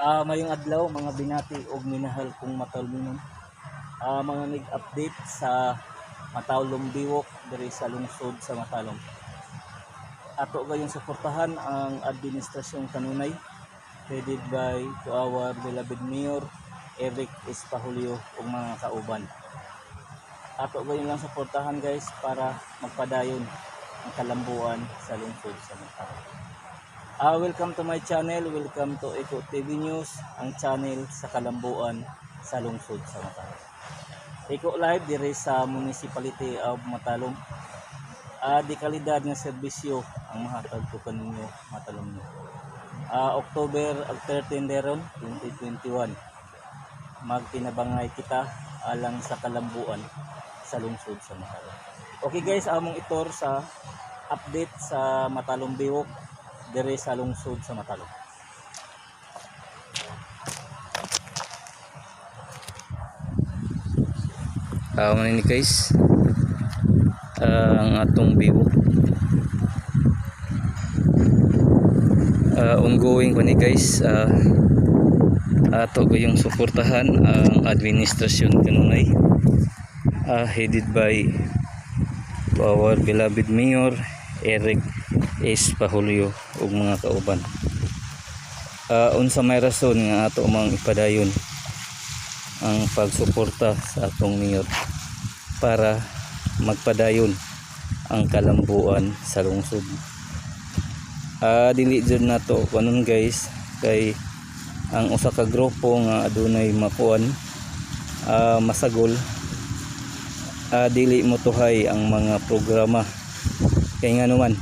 Mayong adlaw mga binati og minahal kong matawlinon. Mga nag-update sa Matawlong Biwok diri sa lungsod sa Matalom. Ato gayong suportahan ang administrasyong kanunay headed by to our beloved Mayor Eric Espahulio ug mga kauban. Ato gayon lang suportahan guys para magpadayon ang kalambuan sa lungsod sa Matalom. Welcome to my channel, welcome to Eko TV News, ang channel sa kalambuan sa lungsod sa Matalom. Eko live diri sa Municipality of Matalom. Di kalidad nga serbisyo ang mahatag ko kaninyo Matalom nyo. October 13 deron 2021 magtinabangay kita alang sa kalambuan sa lungsod sa Matalom. Okay guys, among itor sa update sa Matalom Biwok diri sa lungsod sa Matalom. Ni guys, ang atong biwok ongoing pa ni guys. Ato ko yung suportahan ang administrasyon kanunay headed by our beloved Mayor Eric Espahulio ug mga kauban. Unsa may rason nga ato mang ipadayon ang pagsuporta sa atong mayor para magpadayon ang kalambuan sa lungsod. Dili jud nato kanon guys, kay ang usa ka grupo nga adunay makuan masagol, dili motuhay ang mga programa, kay nga naman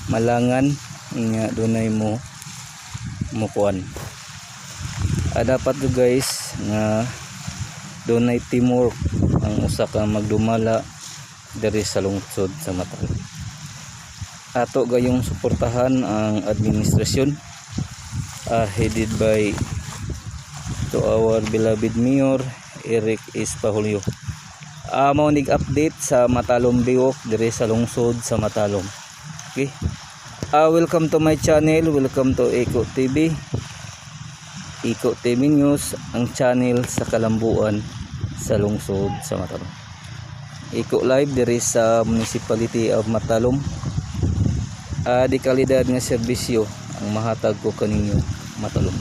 malangan nga dunay mo kuan. Dapat do guys nga dunay teamwork ang usa ka magdumala diri sa lungsod sa Matalom. Ato gayong suportahan ang administrasyon headed by to our beloved Mayor Eric Espahulio. Mao nig update sa Matalom Biwok diri sa lungsod sa Matalom. Okay. Welcome to my channel, welcome to Eko TV. Eko TV News, ang channel sa kalambuan sa lungsod sa Matalom. Eko live diri sa Municipality of Matalom. Di kalidad nga serbisyo ang mahatag ko kaninyo Matalom.